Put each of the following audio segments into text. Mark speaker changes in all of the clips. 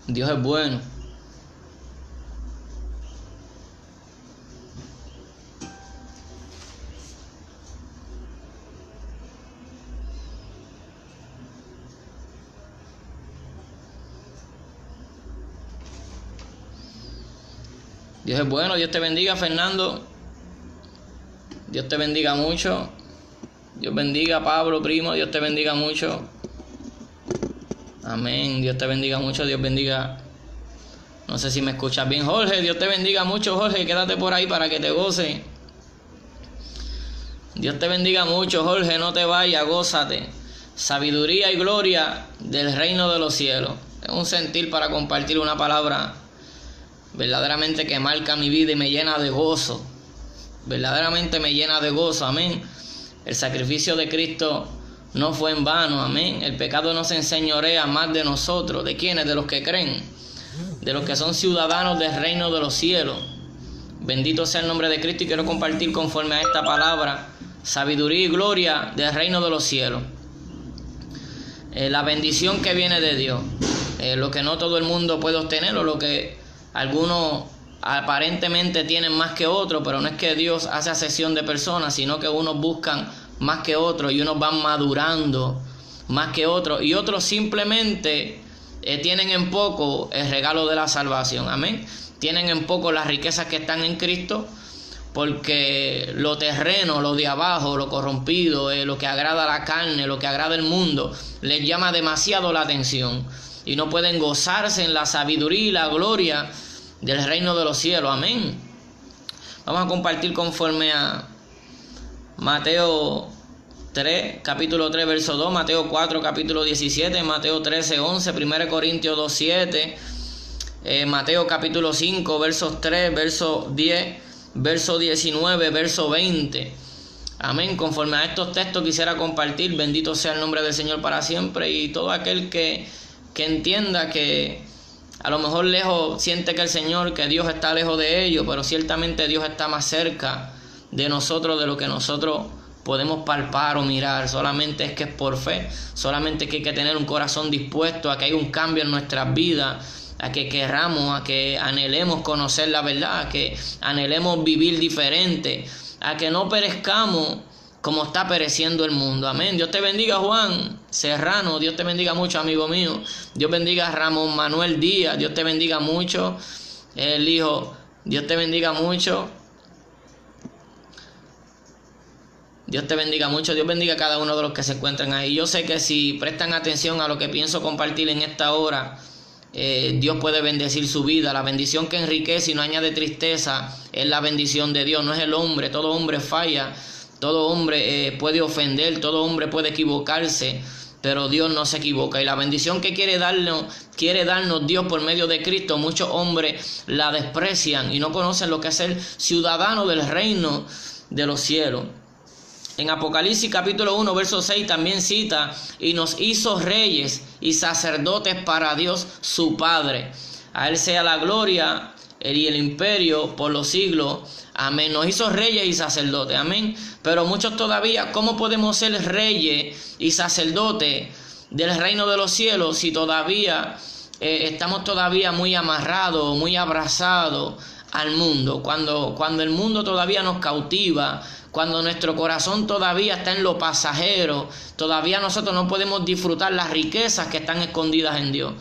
Speaker 1: Dios es bueno. Dios es bueno. Dios te bendiga, Fernando. Dios te bendiga mucho. Dios bendiga, Pablo, primo. Dios te bendiga mucho. Amén. Dios te bendiga mucho. Dios bendiga. No sé si me escuchas bien, Jorge. Dios te bendiga mucho, Jorge. Quédate por ahí para que te goce. Dios te bendiga mucho, Jorge. No te vayas, gózate. Sabiduría y gloria del reino de los cielos. Es un sentir para compartir una palabra verdaderamente que marca mi vida y me llena de gozo. Verdaderamente me llena de gozo, amén. El sacrificio de Cristo no fue en vano, amén. El pecado no se enseñorea más de nosotros. ¿De quiénes? De los que creen, de los que son ciudadanos del reino de los cielos. Bendito sea el nombre de Cristo, y quiero compartir conforme a esta palabra sabiduría y gloria del reino de los cielos. La bendición que viene de Dios, lo que no todo el mundo puede obtener, o lo que algunos aparentemente tienen más que otros, pero no es que Dios hace acepción de personas, sino que unos buscan más que otros y unos van madurando más que otros, y otros simplemente tienen en poco el regalo de la salvación, amén. Tienen en poco las riquezas que están en Cristo, porque lo terreno, lo de abajo, lo corrompido, lo que agrada a la carne, lo que agrada al mundo, les llama demasiado la atención y no pueden gozarse en la sabiduría y la gloria del reino de los cielos, amén. Vamos a compartir conforme a Mateo 3, capítulo 3, verso 2, Mateo 4, capítulo 17, Mateo 13, 11, 1 Corintios 2, 7, Mateo capítulo 5, versos 3, verso 10, verso 19, verso 20. Amén. Conforme a estos textos quisiera compartir, bendito sea el nombre del Señor para siempre, y todo aquel que entienda que a lo mejor lejos siente que el Señor, que Dios está lejos de ellos, pero ciertamente Dios está más cerca de nosotros de lo que nosotros podemos palpar o mirar. Solamente es que es por fe, solamente que hay que tener un corazón dispuesto a que haya un cambio en nuestras vidas, a que querramos, a que anhelemos conocer la verdad, a que anhelemos vivir diferente, a que no perezcamos como está pereciendo el mundo, amén. Dios te bendiga, Juan Serrano. Dios te bendiga mucho, amigo mío. Dios bendiga a Ramón Manuel Díaz. Dios te bendiga mucho, el hijo. Dios te bendiga mucho. Dios te bendiga mucho. Dios bendiga a cada uno de los que se encuentran ahí. Yo sé que si prestan atención a lo que pienso compartir en esta hora, Dios puede bendecir su vida. La bendición que enriquece y no añade tristeza es la bendición de Dios, no es el hombre. Todo hombre falla, todo hombre puede ofender, todo hombre puede equivocarse, pero Dios no se equivoca. Y la bendición que quiere darnos Dios por medio de Cristo, muchos hombres la desprecian y no conocen lo que es ser ciudadano del reino de los cielos. En Apocalipsis capítulo 1, verso 6 también cita: y nos hizo reyes y sacerdotes para Dios su Padre. A Él sea la gloria y el imperio por los siglos. Amén. Nos hizo reyes y sacerdotes. Amén. Pero muchos todavía, ¿cómo podemos ser reyes y sacerdotes del reino de los cielos si todavía estamos todavía muy amarrados, muy abrazados al mundo? Cuando el mundo todavía nos cautiva, cuando nuestro corazón todavía está en lo pasajero, todavía nosotros no podemos disfrutar las riquezas que están escondidas en Dios.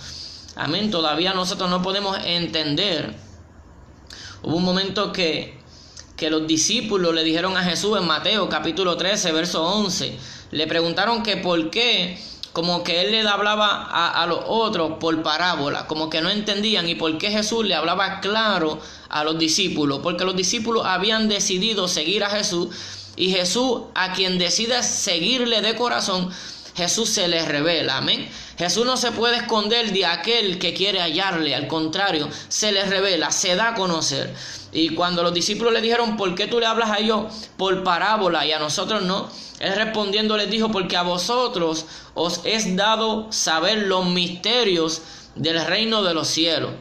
Speaker 1: Amén. Todavía nosotros no podemos entender. Hubo un momento que los discípulos le dijeron a Jesús en Mateo capítulo 13, verso 11. Le preguntaron que por qué, como que Él le hablaba a los otros por parábola, como que no entendían, y por qué Jesús le hablaba claro a los discípulos. Porque los discípulos habían decidido seguir a Jesús, y Jesús, a quien decide seguirle de corazón, Jesús se les revela, amén. Jesús no se puede esconder de aquel que quiere hallarle, al contrario, se les revela, se da a conocer. Y cuando los discípulos le dijeron: ¿por qué tú le hablas a ellos por parábola y a nosotros no? Él respondiendo les dijo: porque a vosotros os es dado saber los misterios del reino de los cielos,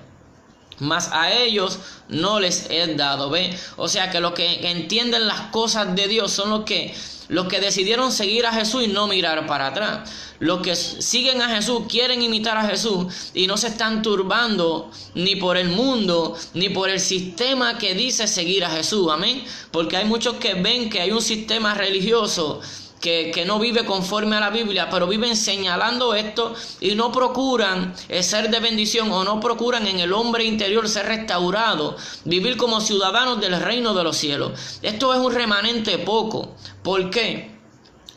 Speaker 1: mas a ellos no les es dado. ¿Ve? O sea que los que entienden las cosas de Dios son los que Los que decidieron seguir a Jesús y no mirar para atrás. Los que siguen a Jesús, quieren imitar a Jesús y no se están turbando ni por el mundo, ni por el sistema que dice seguir a Jesús. Amén. Porque hay muchos que ven que hay un sistema religioso que no vive conforme a la Biblia, pero viven señalando esto y no procuran ser de bendición, o no procuran en el hombre interior ser restaurado, vivir como ciudadanos del reino de los cielos. Esto es un remanente poco. ¿Por qué?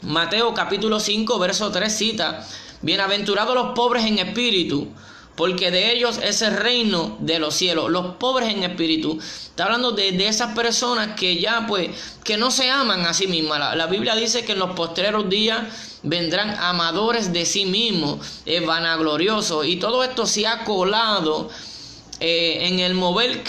Speaker 1: Mateo capítulo 5 verso 3 cita: bienaventurados los pobres en espíritu, porque de ellos es el reino de los cielos. Los pobres en espíritu. Está hablando de esas personas que ya que no se aman a sí mismas. La Biblia dice que en los postreros días vendrán amadores de sí mismos, vanagloriosos. Y todo esto se ha colado en el mover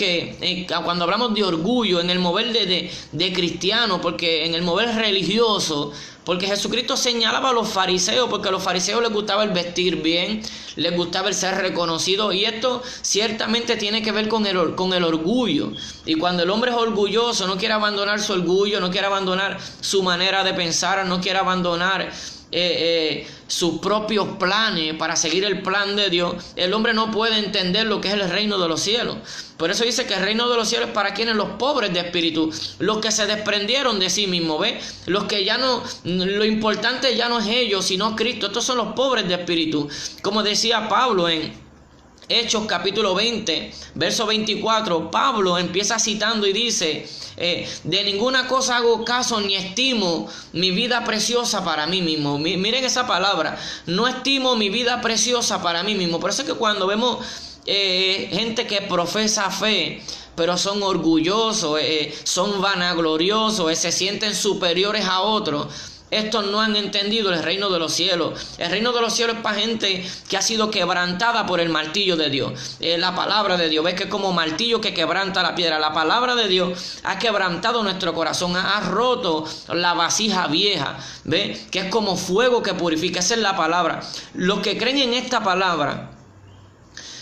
Speaker 1: cuando hablamos de orgullo, en el mover de cristianos, porque en el mover religioso. Porque Jesucristo señalaba a los fariseos, porque a los fariseos les gustaba el vestir bien, les gustaba el ser reconocido, y esto ciertamente tiene que ver con el orgullo. Y cuando el hombre es orgulloso, no quiere abandonar su orgullo, no quiere abandonar su manera de pensar, no quiere abandonar sus propios planes para seguir el plan de Dios, el hombre no puede entender lo que es el reino de los cielos. Por eso dice que el reino de los cielos es para quienes, los pobres de espíritu, los que se desprendieron de sí mismos, los que ya no, lo importante ya no es ellos sino Cristo. Estos son los pobres de espíritu, como decía Pablo en Hechos capítulo 20, verso 24. Pablo empieza citando y dice: de ninguna cosa hago caso ni estimo mi vida preciosa para mí mismo. Miren esa palabra: no estimo mi vida preciosa para mí mismo. Por eso es que cuando vemos gente que profesa fe, pero son orgullosos, son vanagloriosos, se sienten superiores a otros, estos no han entendido el reino de los cielos. El reino de los cielos es para gente que ha sido quebrantada por el martillo de Dios. La palabra de Dios, ves que es como martillo que quebranta la piedra. La palabra de Dios ha quebrantado nuestro corazón, ha roto la vasija vieja, ves que es como fuego que purifica. Esa es la palabra. Los que creen en esta palabra,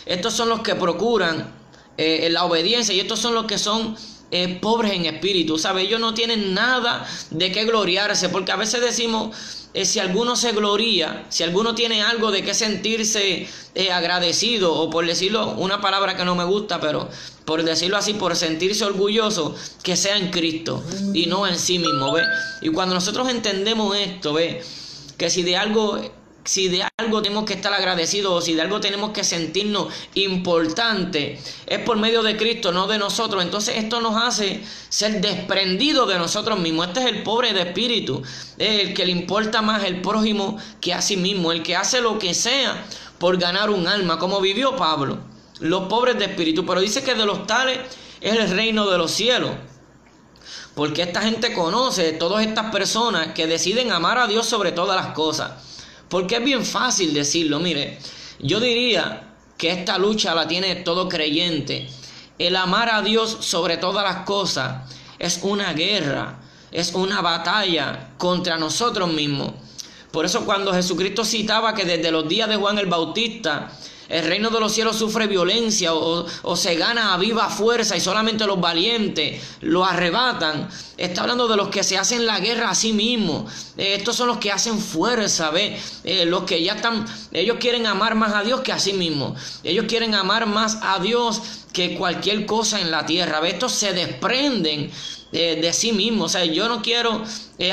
Speaker 1: estos son los que procuran la obediencia, y estos son los que son pobres en espíritu, ¿sabes? Ellos no tienen nada de qué gloriarse, porque a veces decimos, si alguno se gloría, si alguno tiene algo de qué sentirse agradecido, o por decirlo, una palabra que no me gusta, pero por decirlo así, por sentirse orgulloso, que sea en Cristo y no en sí mismo, ¿ves? Y cuando nosotros entendemos esto, ¿ves? Que si de algo tenemos que estar agradecidos, o si de algo tenemos que sentirnos importante, es por medio de Cristo, no de nosotros. Entonces esto nos hace ser desprendidos de nosotros mismos. Este es el pobre de espíritu, el que le importa más el prójimo que a sí mismo, el que hace lo que sea por ganar un alma, como vivió Pablo. Los pobres de espíritu. Pero dice que de los tales es el reino de los cielos. Porque esta gente conoce, todas estas personas que deciden amar a Dios sobre todas las cosas. Porque es bien fácil decirlo. Mire, yo diría que esta lucha la tiene todo creyente. El amar a Dios sobre todas las cosas es una guerra, es una batalla contra nosotros mismos. Por eso cuando Jesucristo citaba que desde los días de Juan el Bautista el reino de los cielos sufre violencia o se gana a viva fuerza y solamente los valientes lo arrebatan, está hablando de los que se hacen la guerra a sí mismos. Estos son los que hacen fuerza, los que ya están, ellos quieren amar más a Dios que a sí mismos. Ellos quieren amar más a Dios que cualquier cosa en la tierra. Estos se desprenden de sí mismos. O sea, yo no quiero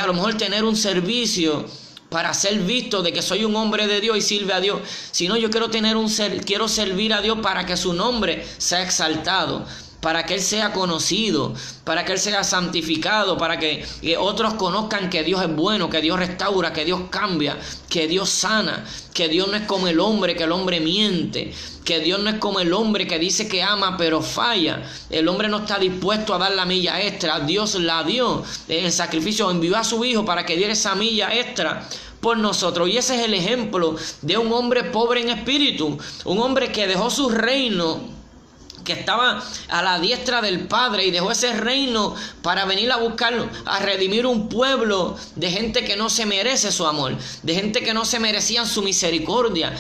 Speaker 1: a lo mejor tener un servicio para ser visto de que soy un hombre de Dios y sirve a Dios, sino yo quiero servir a Dios para que su nombre sea exaltado, para que Él sea conocido, para que Él sea santificado, para que otros conozcan que Dios es bueno, que Dios restaura, que Dios cambia, que Dios sana, que Dios no es como el hombre, que el hombre miente, que Dios no es como el hombre que dice que ama pero falla. El hombre no está dispuesto a dar la milla extra. Dios la dio en sacrificio, envió a su Hijo para que diera esa milla extra por nosotros. Y ese es el ejemplo de un hombre pobre en espíritu, un hombre que dejó su reino, que estaba a la diestra del Padre, y dejó ese reino para venir a buscar, a redimir un pueblo de gente que no se merece su amor, de gente que no se merecían su misericordia.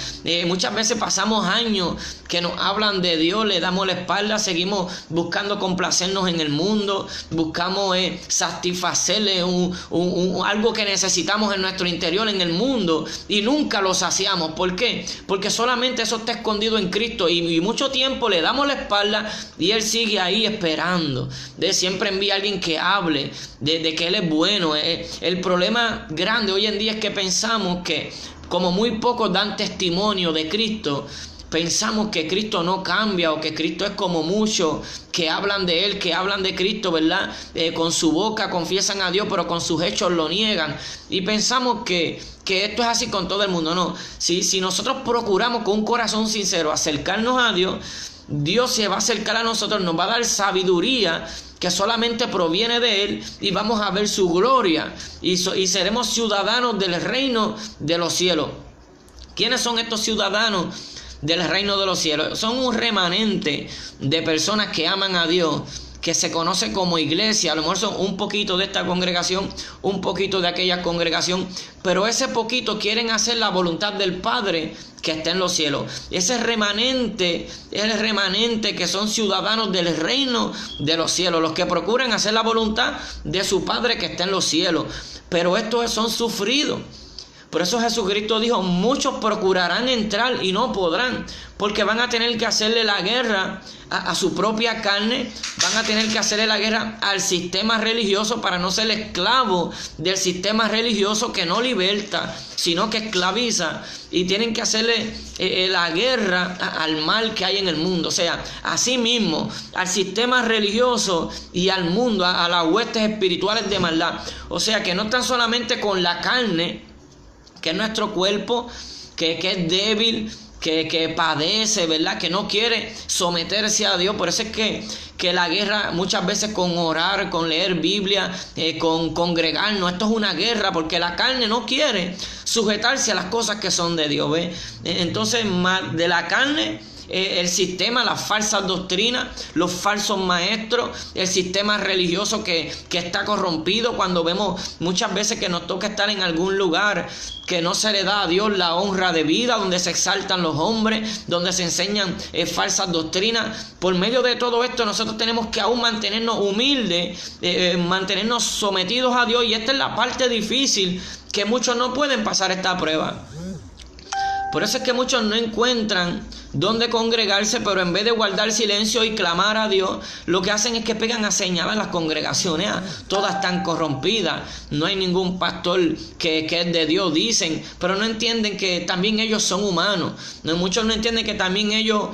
Speaker 1: Muchas veces pasamos años que nos hablan de Dios, le damos la espalda, seguimos buscando complacernos en el mundo, buscamos satisfacerle algo que necesitamos en nuestro interior, en el mundo, y nunca lo saciamos. ¿Por qué? Porque solamente eso está escondido en Cristo, y mucho tiempo le damos la espalda y Él sigue ahí esperando. Siempre envía a alguien que hable de que Él es bueno. El problema grande hoy en día es que pensamos que como muy pocos dan testimonio de Cristo, pensamos que Cristo no cambia, o que Cristo es como muchos que hablan de Él, que hablan de Cristo, ¿verdad? Con su boca confiesan a Dios, pero con sus hechos lo niegan. Y pensamos que esto es así con todo el mundo. No, si nosotros procuramos con un corazón sincero acercarnos a Dios, Dios se va a acercar a nosotros, nos va a dar sabiduría que solamente proviene de Él, y vamos a ver su gloria, y seremos ciudadanos del reino de los cielos. ¿Quiénes son estos ciudadanos del reino de los cielos? Son un remanente de personas que aman a Dios, que se conoce como iglesia. A lo mejor son un poquito de esta congregación, un poquito de aquella congregación, pero ese poquito quieren hacer la voluntad del Padre que está en los cielos. Ese remanente es el remanente que son ciudadanos del reino de los cielos, los que procuran hacer la voluntad de su Padre que está en los cielos. Pero estos son sufridos. Por eso Jesucristo dijo: muchos procurarán entrar y no podrán, porque van a tener que hacerle la guerra a su propia carne, van a tener que hacerle la guerra al sistema religioso para no ser esclavo del sistema religioso que no liberta, sino que esclaviza, y tienen que hacerle la guerra al mal que hay en el mundo. O sea, a sí mismo, al sistema religioso y al mundo, a las huestes espirituales de maldad. O sea, que no están solamente con la carne, que es nuestro cuerpo, que es débil, que padece, ¿verdad? Que no quiere someterse a Dios. Por eso es que la guerra muchas veces con orar, con leer Biblia, con congregarnos, esto es una guerra, porque la carne no quiere sujetarse a las cosas que son de Dios, ¿ves? Entonces, de la carne, el sistema, las falsas doctrinas, los falsos maestros, el sistema religioso que está corrompido. Cuando vemos muchas veces que nos toca estar en algún lugar que no se le da a Dios la honra de vida, donde se exaltan los hombres, donde se enseñan falsas doctrinas, por medio de todo esto nosotros tenemos que aún mantenernos humildes, mantenernos sometidos a Dios, y esta es la parte difícil, que muchos no pueden pasar esta prueba. Por eso es que muchos no encuentran dónde congregarse, pero en vez de guardar silencio y clamar a Dios, lo que hacen es que pegan a señalar las congregaciones. Todas están corrompidas, no hay ningún pastor que es de Dios, dicen, pero no entienden que también ellos son humanos. Muchos no entienden que también ellos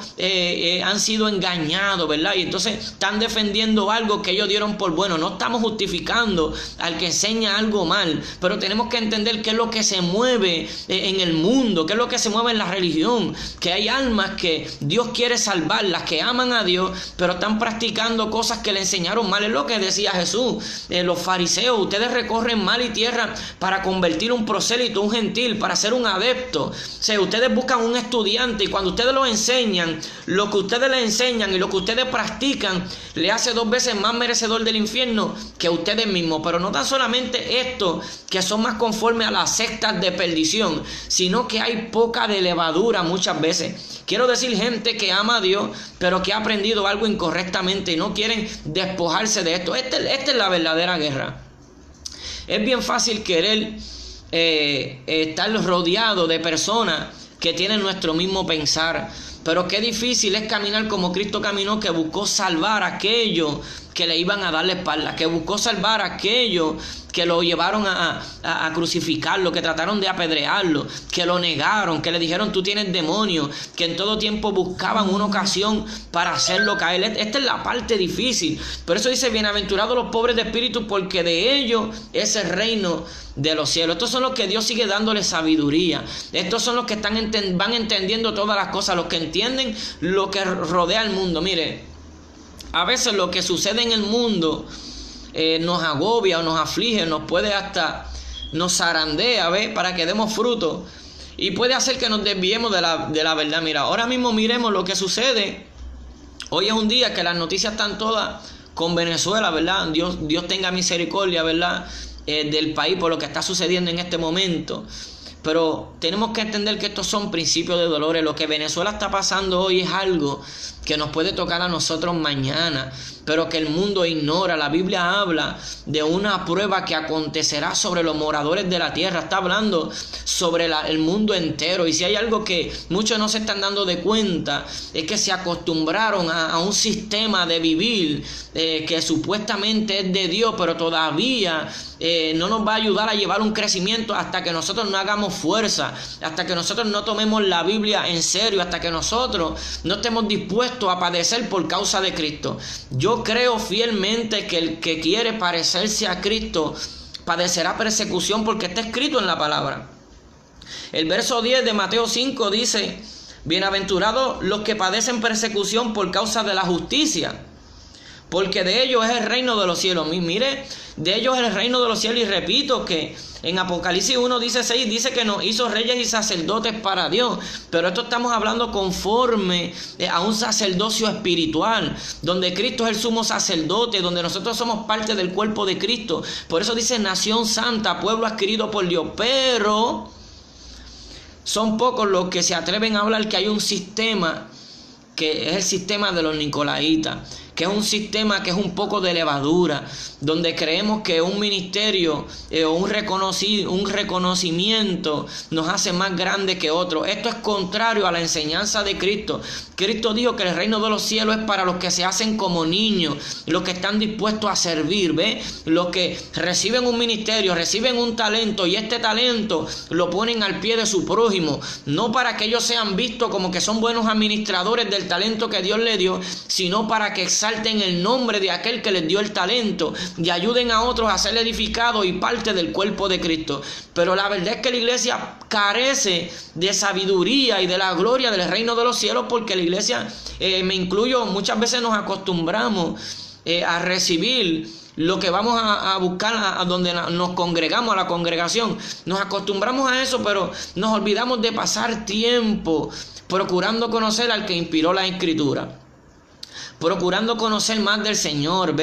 Speaker 1: han sido engañados, ¿verdad? Y entonces están defendiendo algo que ellos dieron por bueno. No estamos justificando al que enseña algo mal, pero tenemos que entender qué es lo que se mueve en el mundo, qué es lo que se mueve en la religión, que hay almas que Dios quiere salvar, las que aman a Dios, pero están practicando cosas que le enseñaron mal. Es lo que decía Jesús: los fariseos, ustedes recorren mar y tierra para convertir un prosélito, un gentil, para ser un adepto. O sea, ustedes buscan un estudiante, y cuando ustedes lo enseñan, lo que ustedes le enseñan y lo que ustedes practican, le hace 2 veces más merecedor del infierno que ustedes mismos. Pero no tan solamente esto, que son más conformes a las sectas de perdición, sino que hay poca de levadura muchas veces. Quiero decir, gente que ama a Dios, pero que ha aprendido algo incorrectamente y no quieren despojarse de esto. Esta es la verdadera guerra. Es bien fácil querer estar rodeado de personas que tienen nuestro mismo pensar, pero qué difícil es caminar como Cristo caminó, que buscó salvar a aquellos que le iban a dar la espalda, que buscó salvar a aquellos que lo llevaron a crucificarlo, que trataron de apedrearlo, que lo negaron, que le dijeron: tú tienes demonios, que en todo tiempo buscaban una ocasión para hacerlo caer. Esta es la parte difícil. Por eso dice: bienaventurados los pobres de espíritu, porque de ellos es el reino de los cielos. Estos son los que Dios sigue dándole sabiduría. Estos son los que van entendiendo todas las cosas, los que entienden lo que rodea al mundo. Mire, a veces lo que sucede en el mundo nos agobia o nos aflige, nos zarandea, ¿ves? Para que demos fruto, y puede hacer que nos desviemos de la verdad. Mira, ahora mismo miremos lo que sucede. Hoy es un día que las noticias están todas con Venezuela, ¿verdad? Dios tenga misericordia, ¿verdad? Del país por lo que está sucediendo en este momento. Pero tenemos que entender que estos son principios de dolores. Lo que Venezuela está pasando hoy es algo que nos puede tocar a nosotros mañana, pero que el mundo ignora. La Biblia habla de una prueba que acontecerá sobre los moradores de la tierra. Está hablando sobre el mundo entero. Y si hay algo que muchos no se están dando de cuenta, es que se acostumbraron a un sistema de vivir que supuestamente es de Dios, pero todavía no nos va a ayudar a llevar un crecimiento hasta que nosotros no hagamos fuerza, hasta que nosotros no tomemos la Biblia en serio, hasta que nosotros no estemos dispuestos a padecer por causa de Cristo. Yo creo fielmente que el que quiere parecerse a Cristo padecerá persecución, porque está escrito en la palabra. El verso 10 de Mateo 5 dice: bienaventurados los que padecen persecución por causa de la justicia, porque de ellos es el reino de los cielos. Mire, de ellos es el reino de los cielos. Y repito que en Apocalipsis 1:16 dice que nos hizo reyes y sacerdotes para Dios. Pero esto estamos hablando conforme a un sacerdocio espiritual, donde Cristo es el sumo sacerdote, donde nosotros somos parte del cuerpo de Cristo. Por eso dice nación santa, pueblo adquirido por Dios. Pero son pocos los que se atreven a hablar que hay un sistema que es el sistema de los nicolaitas, que es un sistema que es un poco de levadura, donde creemos que un ministerio o un reconocimiento nos hace más grande que otro. Esto es contrario a la enseñanza de Cristo. Cristo dijo que el reino de los cielos es para los que se hacen como niños, los que están dispuestos a servir, ¿ve? Los que reciben un ministerio, reciben un talento, y este talento lo ponen al pie de su prójimo, no para que ellos sean vistos como que son buenos administradores del talento que Dios les dio, sino para que exalten el nombre de aquel que les dio el talento y ayuden a otros a ser edificados y parte del cuerpo de Cristo. Pero la verdad es que la iglesia carece de sabiduría y de la gloria del reino de los cielos, porque la iglesia, me incluyo, muchas veces nos acostumbramos a recibir lo que vamos a buscar a donde nos congregamos, a la congregación. Nos acostumbramos a eso, pero nos olvidamos de pasar tiempo procurando conocer al que inspiró la Escritura, procurando conocer más del Señor,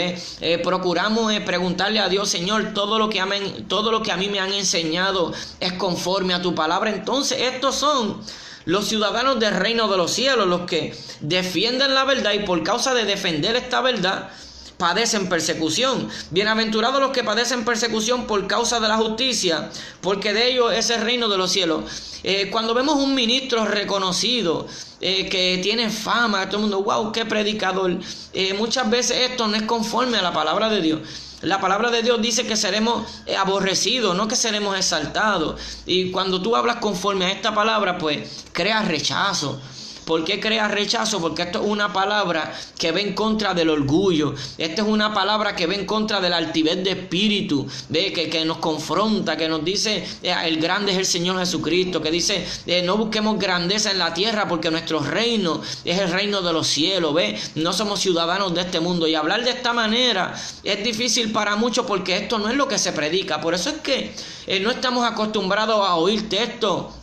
Speaker 1: procuramos preguntarle a Dios: Señor, todo lo que a mí me han enseñado es conforme a tu palabra. Entonces estos son los ciudadanos del reino de los cielos, los que defienden la verdad, y por causa de defender esta verdad padecen persecución. Bienaventurados los que padecen persecución por causa de la justicia, porque de ellos es el reino de los cielos. Cuando vemos un ministro reconocido, que tiene fama, todo el mundo, wow, qué predicador, muchas veces esto no es conforme a la palabra de Dios. La palabra de Dios dice que seremos aborrecidos, no que seremos exaltados. Y cuando tú hablas conforme a esta palabra, pues creas rechazo. ¿Por qué crea rechazo? Porque esto es una palabra que va en contra del orgullo. Esta es una palabra que va en contra de la altivez de espíritu, que nos confronta, que nos dice el grande es el Señor Jesucristo, que dice no busquemos grandeza en la tierra, porque nuestro reino es el reino de los cielos. No somos ciudadanos de este mundo. Y hablar de esta manera es difícil para muchos, porque esto no es lo que se predica. Por eso es que no estamos acostumbrados a oír textos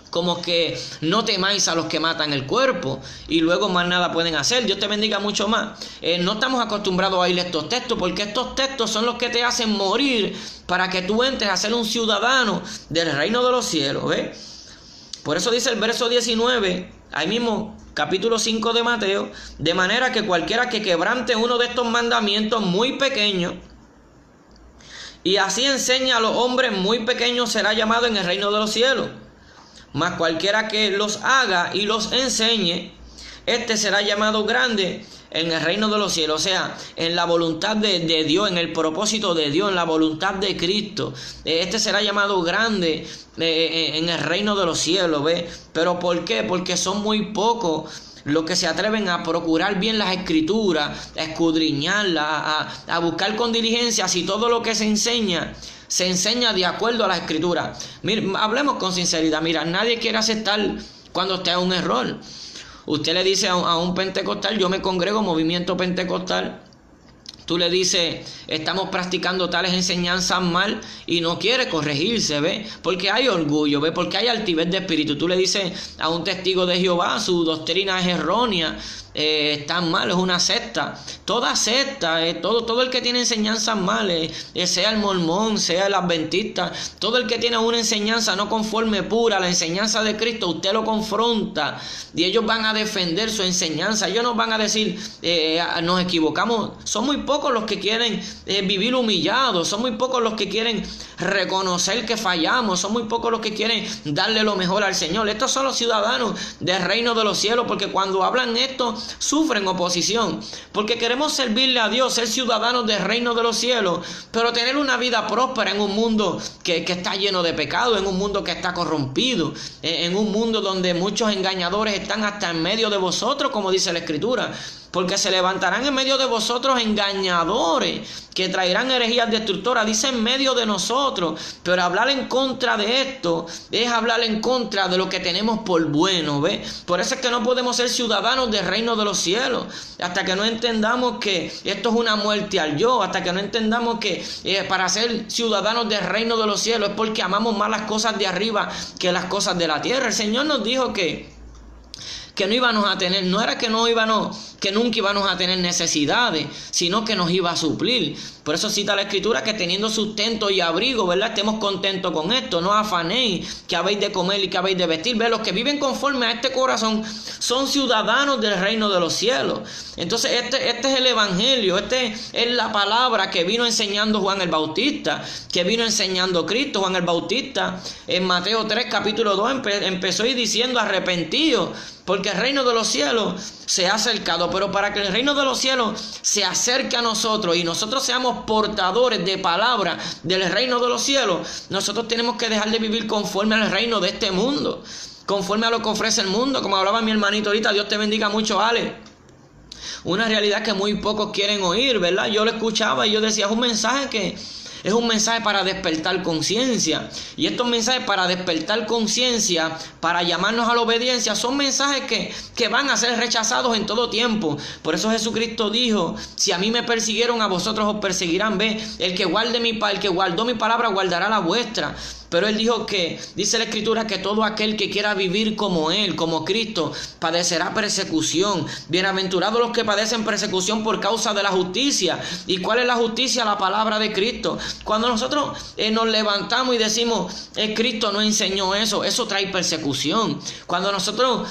Speaker 1: como que no temáis a los que matan el cuerpo y luego más nada pueden hacer. Dios te bendiga mucho más. No estamos acostumbrados a oír estos textos, porque estos textos son los que te hacen morir para que tú entres a ser un ciudadano del reino de los cielos. Por eso dice el verso 19, ahí mismo, capítulo 5 de Mateo: de manera que cualquiera que quebrante uno de estos mandamientos muy pequeños y así enseña a los hombres muy pequeños, será llamado en el reino de los cielos. Mas cualquiera que los haga y los enseñe, este será llamado grande en el reino de los cielos. O sea, en la voluntad de Dios, en el propósito de Dios, en la voluntad de Cristo. Este será llamado grande en el reino de los cielos. ¿Pero por qué? Porque son muy pocos los que se atreven a procurar bien las escrituras, a escudriñarlas, a buscar con diligencia si todo lo que se enseña de acuerdo a la escritura. Mira, hablemos con sinceridad. Mira, nadie quiere aceptar cuando usted haga un error. Usted le dice a un pentecostal: yo me congrego, movimiento pentecostal. Tú le dices: estamos practicando tales enseñanzas mal, y no quiere corregirse, porque hay orgullo, porque hay altivez de espíritu. Tú le dices a un testigo de Jehová: su doctrina es errónea, están mal, es una secta. Toda secta, todo el que tiene enseñanzas males, sea el mormón, sea el adventista, todo el que tiene una enseñanza no conforme pura a la enseñanza de Cristo, usted lo confronta y ellos van a defender su enseñanza. Ellos no van a decir, nos equivocamos. Son muy pocos los que quieren vivir humillados, son muy pocos los que quieren reconocer que fallamos, son muy pocos los que quieren darle lo mejor al Señor. Estos son los ciudadanos del reino de los cielos, porque cuando hablan esto sufren oposición, porque queremos servirle a Dios, ser ciudadanos del reino de los cielos, pero tener una vida próspera en un mundo que está lleno de pecado, en un mundo que está corrompido, en un mundo donde muchos engañadores están hasta en medio de vosotros, como dice la Escritura. Porque se levantarán en medio de vosotros engañadores que traerán herejías destructoras. Dice en medio de nosotros. Pero hablar en contra de esto es hablar en contra de lo que tenemos por bueno, ¿ves? Por eso es que no podemos ser ciudadanos del reino de los cielos. Hasta que no entendamos que esto es una muerte al yo. Hasta que no entendamos que para ser ciudadanos del reino de los cielos es porque amamos más las cosas de arriba que las cosas de la tierra. El Señor nos dijo que no íbamos a tener, no era que nunca íbamos a tener necesidades, sino que nos iba a suplir. Por eso cita la Escritura que teniendo sustento y abrigo, ¿verdad? Estemos contentos con esto, no afanéis que habéis de comer y que habéis de vestir. ¿Ves? Los que viven conforme a este corazón son ciudadanos del reino de los cielos. Entonces este es el evangelio, este es la palabra que vino enseñando Juan el Bautista, que vino enseñando Cristo. Juan el Bautista en Mateo 3 capítulo 2 empezó diciendo arrepentidos, porque el reino de los cielos se ha acercado. Pero para que el reino de los cielos se acerque a nosotros y nosotros seamos portadores de palabra del reino de los cielos, nosotros tenemos que dejar de vivir conforme al reino de este mundo, conforme a lo que ofrece el mundo. Como hablaba mi hermanito ahorita, Dios te bendiga mucho, Ale. Una realidad que muy pocos quieren oír, ¿verdad? Yo lo escuchaba y yo decía, es un mensaje para despertar conciencia. Y estos mensajes para despertar conciencia, para llamarnos a la obediencia, son mensajes que van a ser rechazados en todo tiempo. Por eso Jesucristo dijo, si a mí me persiguieron, a vosotros os perseguirán. Ve, el que guardó mi palabra, guardará la vuestra. Pero él dijo que, dice la Escritura, que todo aquel que quiera vivir como él, como Cristo, padecerá persecución. Bienaventurados los que padecen persecución por causa de la justicia. ¿Y cuál es la justicia? La palabra de Cristo. Cuando nosotros nos levantamos y decimos, Cristo no enseñó eso, eso trae persecución. Cuando nosotros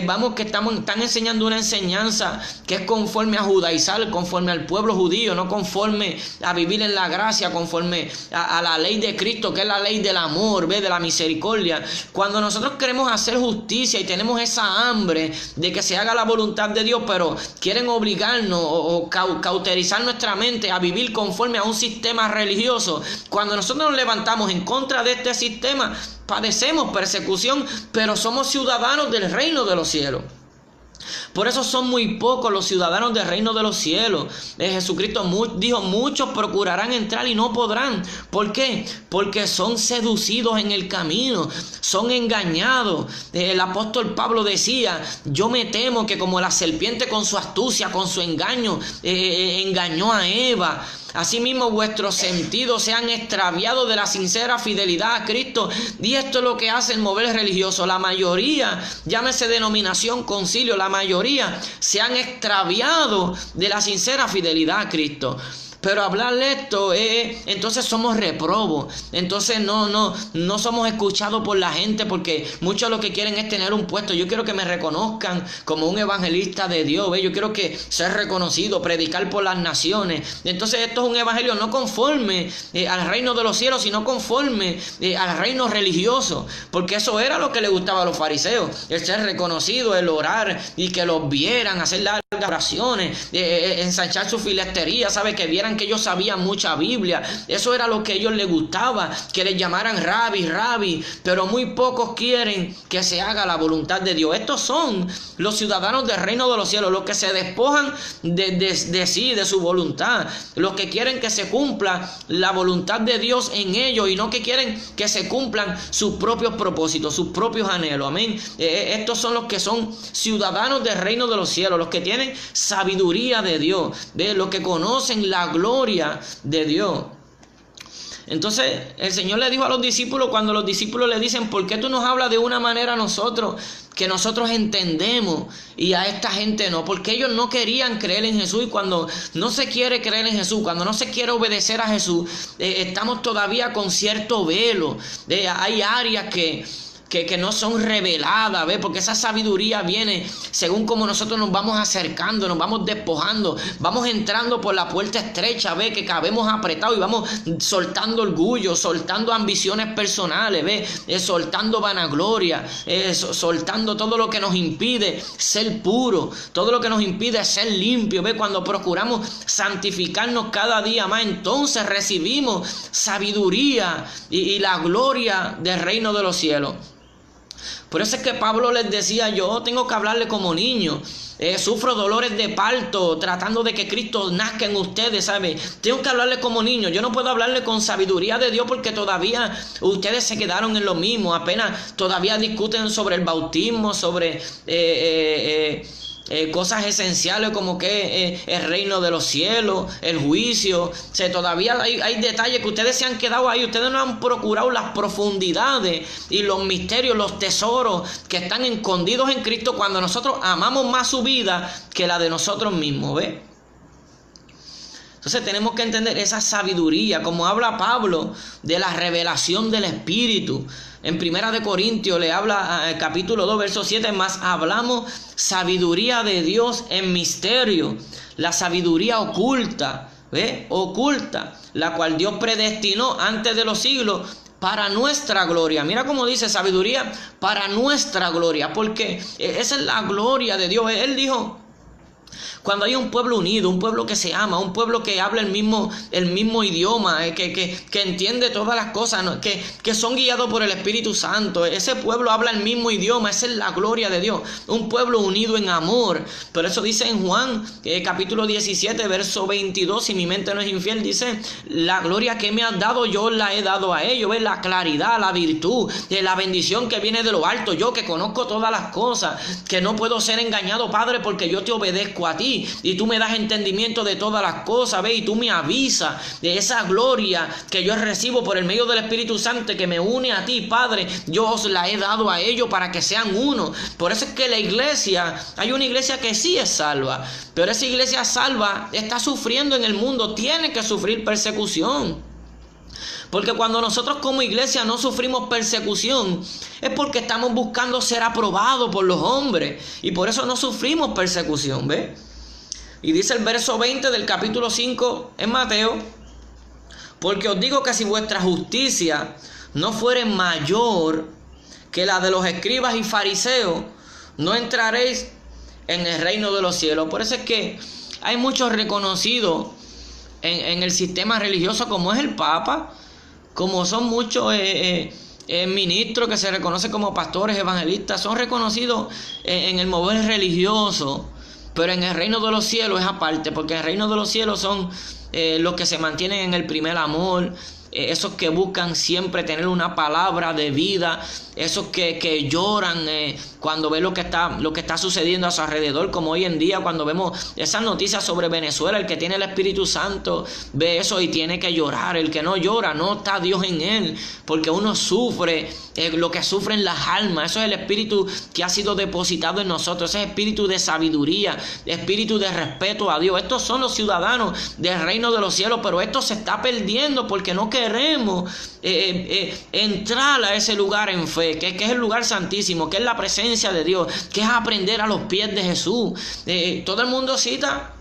Speaker 1: vamos que están enseñando una enseñanza que es conforme a judaizar, conforme al pueblo judío, no conforme a vivir en la gracia, conforme a la ley de Cristo, que es la ley del amor, ¿ves? De la misericordia. Cuando nosotros queremos hacer justicia y tenemos esa hambre de que se haga la voluntad de Dios, pero quieren obligarnos o cauterizar nuestra mente a vivir conforme a un sistema religioso, cuando nosotros nos levantamos en contra de este sistema, padecemos persecución, pero somos ciudadanos del reino de los cielos. Por eso son muy pocos los ciudadanos del reino de los cielos. Jesucristo dijo, muchos procurarán entrar y no podrán. ¿Por qué? Porque son seducidos en el camino, son engañados. El apóstol Pablo decía, yo me temo que como la serpiente con su astucia, con su engaño, engañó a Eva, asimismo vuestros sentidos se han extraviado de la sincera fidelidad a Cristo. Y esto es lo que hace el mover religioso. La mayoría, llámese denominación, concilio, la mayoría se han extraviado de la sincera fidelidad a Cristo. Pero hablarle esto, entonces somos reprobos. Entonces no somos escuchados por la gente, porque muchos lo que quieren es tener un puesto. Yo quiero que me reconozcan como un evangelista de Dios, ¿ves? Yo quiero que ser reconocido, predicar por las naciones. Entonces esto es un evangelio no conforme al reino de los cielos, sino conforme al reino religioso. Porque eso era lo que le gustaba a los fariseos, el ser reconocido, el orar y que los vieran, hacer largas oraciones, ensanchar su filestería, ¿sabe? Que vieran que ellos sabían mucha Biblia. Eso era lo que a ellos les gustaba, que les llamaran rabí, pero muy pocos quieren que se haga la voluntad de Dios. Estos son los ciudadanos del reino de los cielos, los que se despojan de sí, de su voluntad, los que quieren que se cumpla la voluntad de Dios en ellos y no que quieren que se cumplan sus propios propósitos, sus propios anhelos. Amén. Estos son los que son ciudadanos del reino de los cielos, los que tienen sabiduría de Dios, los que conocen la gloria de Dios. Entonces el Señor le dijo a los discípulos, cuando los discípulos le dicen, ¿por qué tú nos hablas de una manera a nosotros que nosotros entendemos y a esta gente no, porque ellos no querían creer en Jesús, y cuando no se quiere creer en Jesús, cuando no se quiere obedecer a Jesús, estamos todavía con cierto velo. Hay áreas que no son reveladas, ¿ves? Porque esa sabiduría viene según como nosotros nos vamos acercando, nos vamos despojando, vamos entrando por la puerta estrecha, ¿ves? Que cabemos apretados y vamos soltando orgullo, soltando ambiciones personales, ¿ves? Soltando vanagloria, soltando todo lo que nos impide ser puro, todo lo que nos impide ser limpio, ¿ves? Cuando procuramos santificarnos cada día más, entonces recibimos sabiduría y la gloria del reino de los cielos. Por eso es que Pablo les decía: yo tengo que hablarle como niño, sufro dolores de parto tratando de que Cristo nazca en ustedes, ¿sabes? Tengo que hablarle como niño, yo no puedo hablarle con sabiduría de Dios, porque todavía ustedes se quedaron en lo mismo, apenas todavía discuten sobre el bautismo, sobre cosas esenciales como que el reino de los cielos, el juicio. Todavía hay detalles que ustedes se han quedado ahí. Ustedes no han procurado las profundidades y los misterios, los tesoros que están escondidos en Cristo, cuando nosotros amamos más su vida que la de nosotros mismos, ¿ves? Entonces tenemos que entender esa sabiduría, como habla Pablo de la revelación del Espíritu. En 1 Corintios le habla, capítulo 2, verso 7, más hablamos sabiduría de Dios en misterio, la sabiduría oculta, ¿ves? Oculta, la cual Dios predestinó antes de los siglos para nuestra gloria. Mira cómo dice: sabiduría para nuestra gloria, porque esa es la gloria de Dios. Él dijo: cuando hay un pueblo unido, un pueblo que se ama, un pueblo que habla el mismo idioma, que entiende todas las cosas, ¿no? que son guiados por el Espíritu Santo, ese pueblo habla el mismo idioma, esa es la gloria de Dios, un pueblo unido en amor. Por eso dice en Juan, capítulo 17, verso 22, si mi mente no es infiel, dice: la gloria que me has dado, yo la he dado a ellos. ¿Ves? La claridad, la virtud, la bendición que viene de lo alto. Yo que conozco todas las cosas, que no puedo ser engañado, Padre, porque yo te obedezco a ti, y tú me das entendimiento de todas las cosas, ¿ves? Y tú me avisas de esa gloria que yo recibo por el medio del Espíritu Santo, que me une a ti, Padre. Yo os la he dado a ellos para que sean uno. Por eso es que la iglesia, hay una iglesia que sí es salva, pero esa iglesia salva está sufriendo en el mundo, tiene que sufrir persecución. Porque cuando nosotros como iglesia no sufrimos persecución, es porque estamos buscando ser aprobados por los hombres, y por eso no sufrimos persecución, ¿ves? Y dice el verso 20 del capítulo 5 en Mateo: porque os digo que si vuestra justicia no fuere mayor que la de los escribas y fariseos, no entraréis en el reino de los cielos. Por eso es que hay muchos reconocidos en el sistema religioso, como es el Papa, como son muchos ministros que se reconocen como pastores, evangelistas, son reconocidos en el mover religioso. Pero en el reino de los cielos es aparte, porque en el reino de los cielos son los que se mantienen en el primer amor, esos que buscan siempre tener una palabra de vida, esos que lloran cuando ven lo que está sucediendo a su alrededor, como hoy en día cuando vemos esas noticias sobre Venezuela. El que tiene el Espíritu Santo ve eso y tiene que llorar. El que no llora, no está Dios en él, porque uno sufre lo que sufren las almas. Eso es el Espíritu que ha sido depositado en nosotros, ese espíritu de sabiduría, espíritu de respeto a Dios. Estos son los ciudadanos del reino de los cielos, pero esto se está perdiendo porque no queremos entrar a ese lugar en fe, que es el lugar santísimo, que es la presencia de Dios, que es aprender a los pies de Jesús. Todo el mundo cita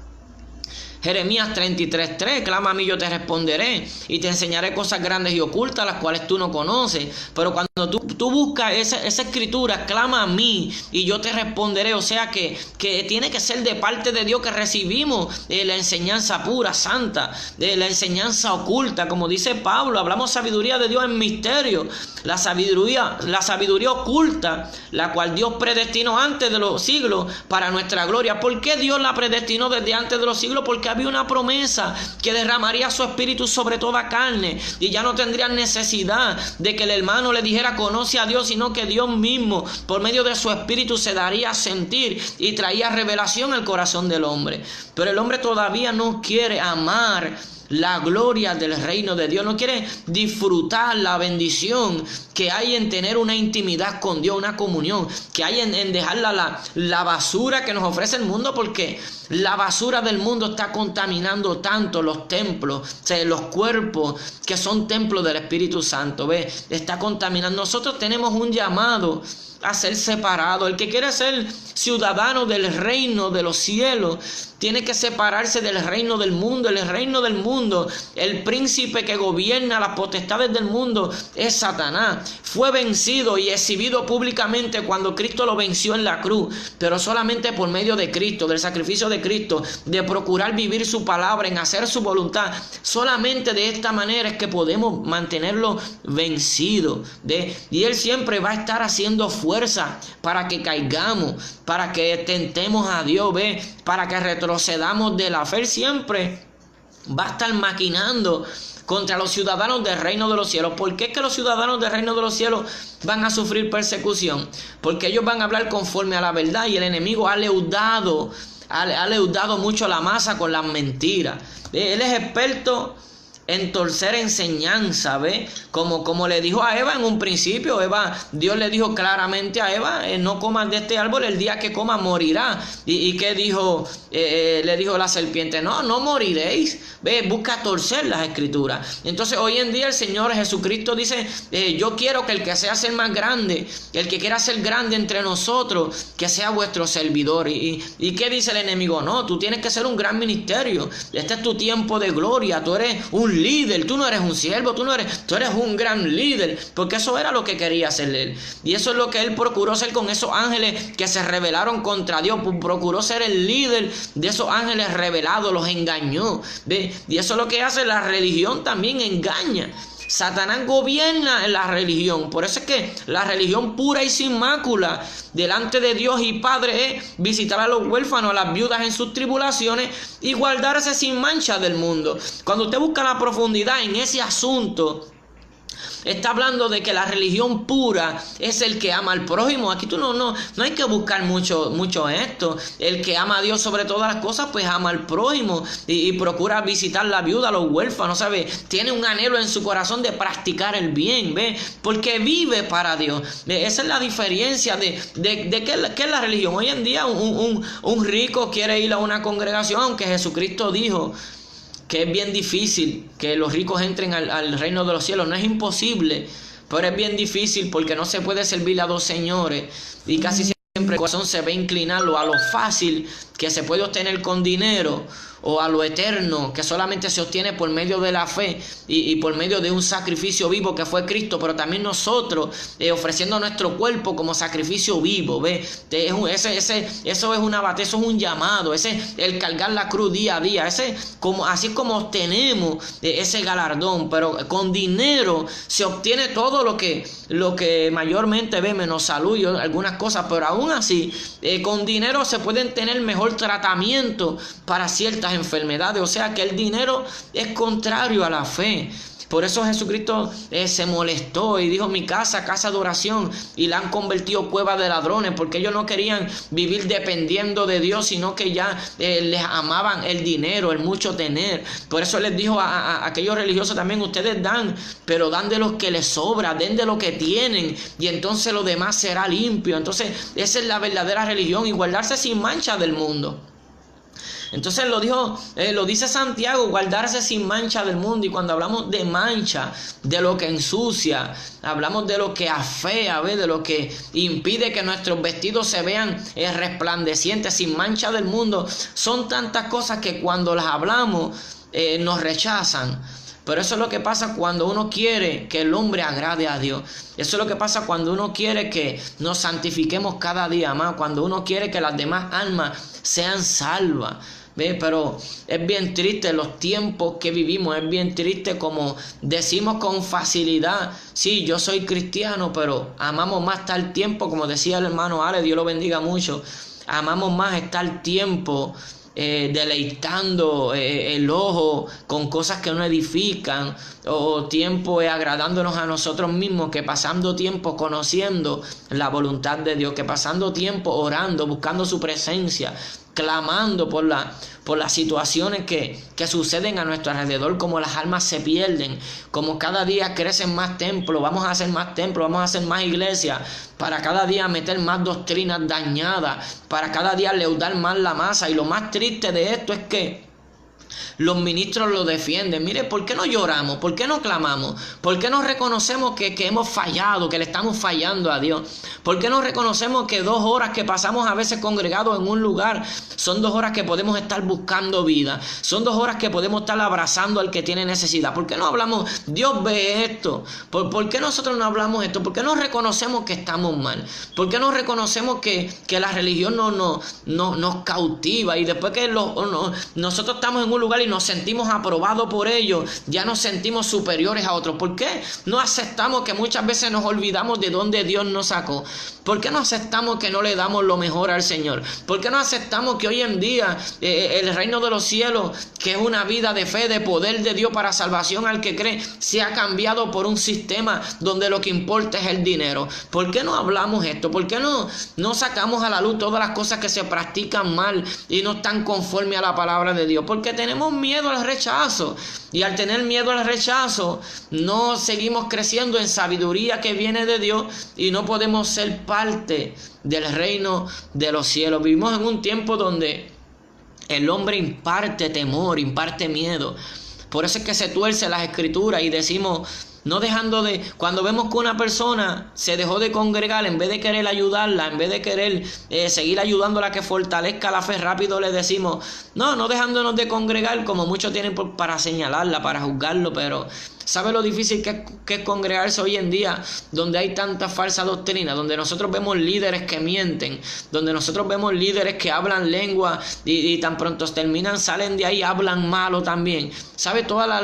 Speaker 1: Jeremías 33:3: clama a mí, yo te responderé y te enseñaré cosas grandes y ocultas, las cuales tú no conoces. Pero cuando tú buscas esa escritura, clama a mí y yo te responderé. O sea que tiene que ser de parte de Dios que recibimos la enseñanza pura, santa, la enseñanza oculta. Como dice Pablo, hablamos sabiduría de Dios en misterio, la sabiduría oculta, la cual Dios predestinó antes de los siglos para nuestra gloria. ¿Por qué Dios la predestinó desde antes de los siglos? Porque había una promesa que derramaría su espíritu sobre toda carne, y ya no tendrían necesidad de que el hermano le dijera conoce a Dios, sino que Dios mismo por medio de su espíritu se daría a sentir y traía revelación al corazón del hombre. Pero el hombre todavía no quiere amar la gloria del reino de Dios, no quiere disfrutar la bendición que hay en tener una intimidad con Dios, una comunión, que hay en dejar la basura que nos ofrece el mundo, porque la basura del mundo está contaminando tanto los templos, o sea, los cuerpos que son templos del Espíritu Santo, ¿ve? Está contaminando. Nosotros tenemos un llamado a ser separado. El que quiere ser ciudadano del reino de los cielos tiene que separarse del reino del mundo. El reino del mundo, el príncipe que gobierna las potestades del mundo es Satanás. Fue vencido y exhibido públicamente cuando Cristo lo venció en la cruz, pero solamente por medio de Cristo, del sacrificio de Cristo, de procurar vivir su palabra, en hacer su voluntad. Solamente de esta manera es que podemos mantenerlo vencido, y Él siempre va a estar haciendo fuerza para que caigamos, para que tentemos a Dios, para que retrocedamos de la fe. Él siempre va a estar maquinando contra los ciudadanos del reino de los cielos. ¿Por qué es que los ciudadanos del reino de los cielos van a sufrir persecución? Porque ellos van a hablar conforme a la verdad, y el enemigo ha leudado mucho la masa con las mentiras. Él es experto en torcer enseñanza, como le dijo a Eva en un principio. Dios le dijo claramente a Eva, no comas de este árbol, el día que comas morirá. ¿Y qué dijo? Le dijo la serpiente, no moriréis. Busca torcer las escrituras. Entonces hoy en día el Señor Jesucristo dice, yo quiero que el que sea ser más grande, el que quiera ser grande entre nosotros, que sea vuestro servidor. ¿Y qué dice el enemigo? No, tú tienes que ser un gran ministerio. Este es tu tiempo de gloria. Tú eres un líder, tú no eres un siervo, tú eres un gran líder, porque eso era lo que quería hacer él, y eso es lo que él procuró ser con esos ángeles que se rebelaron contra Dios. Procuró ser el líder de esos ángeles rebelados, los engañó, y eso es lo que hace la religión, también engaña. Satanás gobierna en la religión. Por eso es que la religión pura y sin mácula delante de Dios y Padre es visitar a los huérfanos, a las viudas en sus tribulaciones, y guardarse sin mancha del mundo. Cuando usted busca la profundidad en ese asunto, está hablando de que la religión pura es el que ama al prójimo. Aquí tú no hay que buscar mucho esto. El que ama a Dios sobre todas las cosas, pues ama al prójimo y procura visitar la viuda, a los huérfanos, ¿sabe? Tiene un anhelo en su corazón de practicar el bien, porque vive para Dios. Esa es la diferencia de qué es la religión. Hoy en día un rico quiere ir a una congregación, aunque Jesucristo dijo que es bien difícil que los ricos entren al reino de los cielos. No es imposible, pero es bien difícil, porque no se puede servir a dos señores, y casi siempre el corazón se va a inclinar a lo fácil que se puede obtener con dinero, o a lo eterno que solamente se obtiene por medio de la fe y por medio de un sacrificio vivo que fue Cristo. Pero también nosotros ofreciendo nuestro cuerpo como sacrificio vivo, eso es una batalla, eso es un llamado, el cargar la cruz día a día, así es como obtenemos ese galardón. Pero con dinero se obtiene todo lo que mayormente menos salud y algunas cosas, pero aún así con dinero se pueden tener mejor tratamiento para ciertas enfermedades. O sea que el dinero es contrario a la fe. Por eso Jesucristo se molestó y dijo: mi casa de oración, y la han convertido cueva de ladrones, porque ellos no querían vivir dependiendo de Dios, sino que ya les amaban el dinero, el mucho tener. Por eso les dijo a aquellos religiosos también: ustedes dan, pero dan de lo que les sobra, den de lo que tienen, y entonces lo demás será limpio. Entonces esa es la verdadera religión, y guardarse sin mancha del mundo. Entonces lo dice Santiago, guardarse sin mancha del mundo. Y cuando hablamos de mancha, de lo que ensucia, hablamos de lo que afea, de lo que impide que nuestros vestidos se vean resplandecientes, sin mancha del mundo. Son tantas cosas que cuando las hablamos nos rechazan. Pero eso es lo que pasa cuando uno quiere que el hombre agrade a Dios. Eso es lo que pasa cuando uno quiere que nos santifiquemos cada día más, cuando uno quiere que las demás almas sean salvas. Pero es bien triste los tiempos que vivimos, es bien triste como decimos con facilidad: sí, yo soy cristiano, pero amamos más estar tiempo, como decía el hermano Ale, Dios lo bendiga mucho, amamos más estar tiempo deleitando el ojo con cosas que no edifican, o tiempo agradándonos a nosotros mismos, que pasando tiempo conociendo la voluntad de Dios, que pasando tiempo orando, buscando su presencia. clamando por las situaciones que suceden a nuestro alrededor, como las almas se pierden, como cada día crecen más templos, vamos a hacer más templos, vamos a hacer más iglesias, para cada día meter más doctrinas dañadas, para cada día leudar más la masa. Y lo más triste de esto es que los ministros lo defienden. Mire, ¿por qué no lloramos? ¿Por qué no clamamos? ¿Por qué no reconocemos que hemos fallado, que le estamos fallando a Dios? ¿Por qué no reconocemos que 2 horas que pasamos a veces congregados en un lugar son 2 horas que podemos estar buscando vida? Son 2 horas que podemos estar abrazando al que tiene necesidad. ¿Por qué no hablamos? Dios ve esto. ¿Por qué nosotros no hablamos esto? ¿Por qué no reconocemos que estamos mal? ¿Por qué no reconocemos que la religión nos cautiva? Y después que nosotros estamos en un lugar y nos sentimos aprobados por ellos, ya nos sentimos superiores a otros. ¿Por qué no aceptamos que muchas veces nos olvidamos de dónde Dios nos sacó? ¿Por qué no aceptamos que no le damos lo mejor al Señor? ¿Por qué no aceptamos que hoy en día el reino de los cielos, que es una vida de fe, de poder de Dios para salvación al que cree, se ha cambiado por un sistema donde lo que importa es el dinero? ¿Por qué no hablamos esto? ¿Por qué no sacamos a la luz todas las cosas que se practican mal y no están conforme a la palabra de Dios? Porque tenemos miedo al rechazo, y al tener miedo al rechazo no seguimos creciendo en sabiduría que viene de Dios y no podemos ser parte del reino de los cielos. Vivimos en un tiempo donde el hombre imparte temor, imparte miedo. Por eso es que se tuerce las escrituras y decimos, no dejando de, cuando vemos que una persona se dejó de congregar, en vez de querer ayudarla, en vez de querer seguir ayudándola a que fortalezca la fe, rápido le decimos, no dejándonos de congregar, como muchos tienen para señalarla, para juzgarlo. Pero ¿sabe lo difícil que es congregarse hoy en día, donde hay tanta falsa doctrina, donde nosotros vemos líderes que mienten, donde nosotros vemos líderes que hablan lengua y tan pronto terminan, salen de ahí, hablan malo también? ¿Sabe todas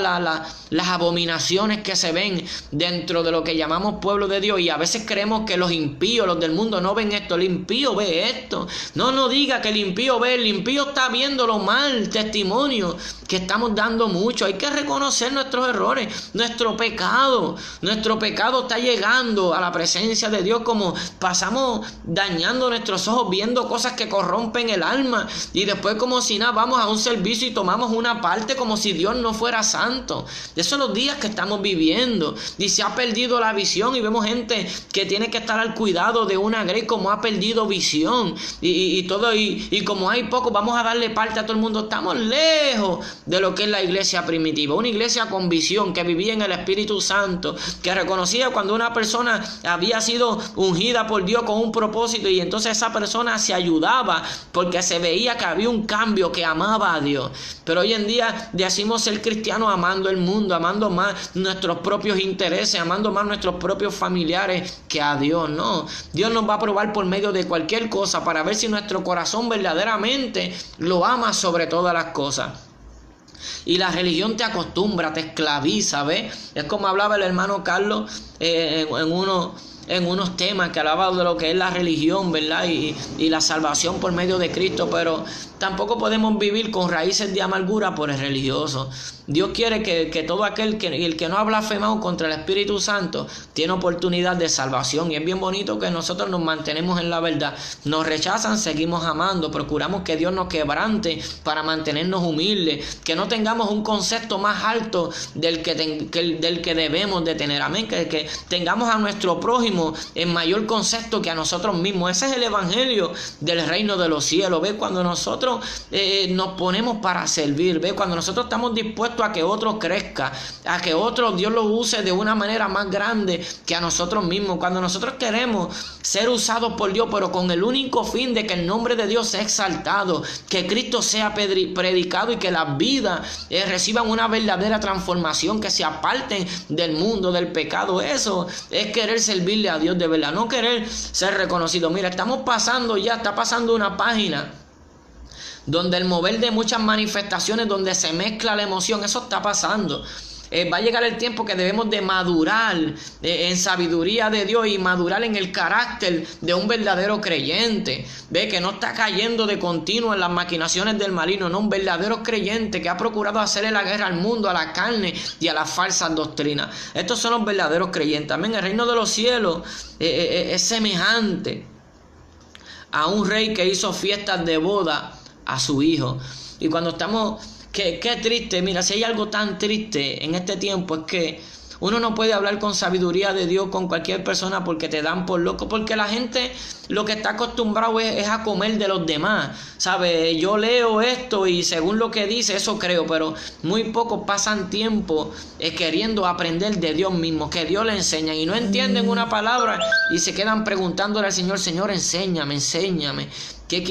Speaker 1: las abominaciones que se ven dentro de lo que llamamos pueblo de Dios? Y a veces creemos que los impíos, los del mundo, no ven esto. El impío ve esto. No diga que el impío ve. El impío está viendo lo mal, testimonio que estamos dando mucho. Hay que reconocer nuestros errores, nuestro pecado. Nuestro pecado está llegando a la presencia de Dios, como pasamos dañando nuestros ojos, viendo cosas que corrompen el alma, y después como si nada vamos a un servicio y tomamos una parte como si Dios no fuera santo. Esos son los días que estamos viviendo, y se ha perdido la visión, y vemos gente que tiene que estar al cuidado de una grey como ha perdido visión, y todo, y como hay poco, vamos a darle parte a todo el mundo. Estamos lejos de lo que es la iglesia primitiva, una iglesia con visión, que vivía en el Espíritu Santo, que reconocía cuando una persona había sido ungida por Dios con un propósito, y entonces esa persona se ayudaba porque se veía que había un cambio, que amaba a Dios. Pero hoy en día decimos ser cristianos amando el mundo, amando más nuestros propios intereses, amando más nuestros propios familiares que a Dios. No, Dios nos va a probar por medio de cualquier cosa para ver si nuestro corazón verdaderamente lo ama sobre todas las cosas. Y la religión te acostumbra, te esclaviza, ¿ves? Es como hablaba el hermano Carlos en unos temas que hablaba de lo que es la religión, ¿verdad? Y la salvación por medio de Cristo. Pero tampoco podemos vivir con raíces de amargura por el religioso. Dios quiere que todo aquel el que no ha blasfemado contra el Espíritu Santo tiene oportunidad de salvación. Y es bien bonito que nosotros nos mantenemos en la verdad. Nos rechazan, seguimos amando. Procuramos que Dios nos quebrante para mantenernos humildes. Que no tengamos un concepto más alto del que debemos de tener. Amén. Que tengamos a nuestro prójimo en mayor concepto que a nosotros mismos. Ese es el evangelio del reino de los cielos. ¿Ve? Cuando nosotros nos ponemos para servir. ¿Ve? Cuando nosotros estamos dispuestos a que otro crezca, a que otro Dios lo use de una manera más grande que a nosotros mismos. Cuando nosotros queremos ser usados por Dios, pero con el único fin de que el nombre de Dios sea exaltado, que Cristo sea predicado y que las vidas reciban una verdadera transformación, que se aparten del mundo, del pecado. Eso es querer servirle a Dios de verdad, no querer ser reconocido. Mira, está pasando una página donde el mover de muchas manifestaciones, donde se mezcla la emoción, eso está pasando. Va a llegar el tiempo que debemos de madurar en sabiduría de Dios y madurar en el carácter de un verdadero creyente. Ve que no está cayendo de continuo en las maquinaciones del maligno, no, un verdadero creyente que ha procurado hacerle la guerra al mundo, a la carne y a las falsas doctrinas. Estos son los verdaderos creyentes. Amén. El reino de los cielos es semejante a un rey que hizo fiestas de boda a su Hijo. Y cuando estamos, qué triste, mira, si hay algo tan triste en este tiempo es que uno no puede hablar con sabiduría de Dios con cualquier persona porque te dan por loco, porque la gente lo que está acostumbrado es a comer de los demás, ¿sabes? Yo leo esto y según lo que dice, eso creo, pero muy pocos pasan tiempo queriendo aprender de Dios mismo, que Dios le enseña y no entienden una palabra y se quedan preguntándole al Señor, Señor, enséñame, enséñame. ¿Qué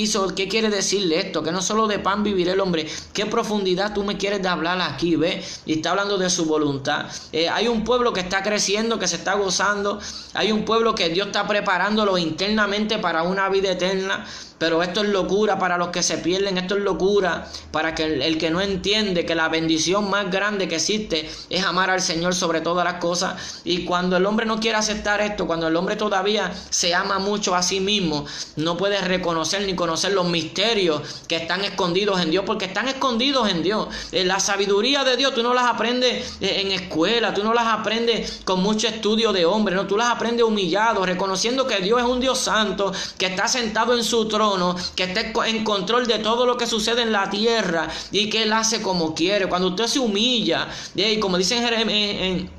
Speaker 1: quiere decirle esto? Que no solo de pan vivirá el hombre. ¿Qué profundidad tú me quieres de hablar aquí? ¿Ves? Y está hablando de su voluntad. Hay un pueblo que está creciendo, que se está gozando. Hay un pueblo que Dios está preparándolo internamente para una vida eterna. Pero esto es locura para los que se pierden, esto es locura para que el que no entiende que la bendición más grande que existe es amar al Señor sobre todas las cosas. Y cuando el hombre no quiere aceptar esto, cuando el hombre todavía se ama mucho a sí mismo, no puede reconocer ni conocer los misterios que están escondidos en Dios, porque están escondidos en Dios. La sabiduría de Dios tú no las aprendes en escuela, tú no las aprendes con mucho estudio de hombre, no, tú las aprendes humillado, reconociendo que Dios es un Dios santo, que está sentado en su trono, que esté en control de todo lo que sucede en la tierra y que Él hace como quiere. Cuando usted se humilla, y como dicen Jeremías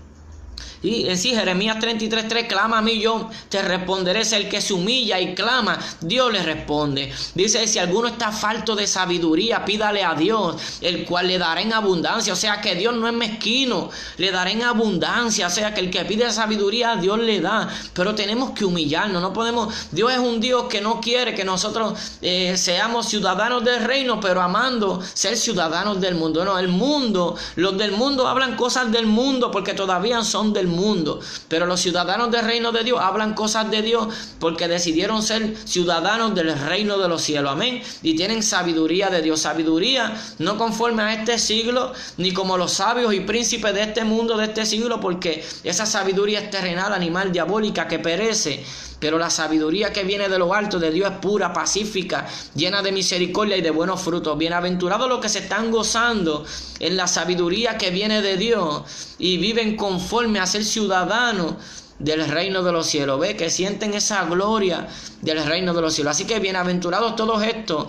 Speaker 1: 33:3, clama a mí, yo te responderé. Es el que se humilla y clama, Dios le responde. Dice, si alguno está falto de sabiduría, pídale a Dios, el cual le dará en abundancia. O sea que Dios no es mezquino, le dará en abundancia. O sea que el que pide sabiduría, Dios le da. Pero tenemos que humillarnos, no podemos. Dios es un Dios que no quiere que nosotros seamos ciudadanos del reino, pero amando ser ciudadanos del mundo. No, el mundo, los del mundo hablan cosas del mundo porque todavía son del mundo, pero los ciudadanos del reino de Dios hablan cosas de Dios porque decidieron ser ciudadanos del reino de los cielos, amén, y tienen sabiduría de Dios, sabiduría no conforme a este siglo, ni como los sabios y príncipes de este mundo, de este siglo, porque esa sabiduría es terrenal, animal, diabólica, que perece. Pero la sabiduría que viene de lo alto de Dios es pura, pacífica, llena de misericordia y de buenos frutos. Bienaventurados los que se están gozando en la sabiduría que viene de Dios y viven conforme a ser ciudadanos del reino de los cielos. Ve que sienten esa gloria del reino de los cielos. Así que bienaventurados todos estos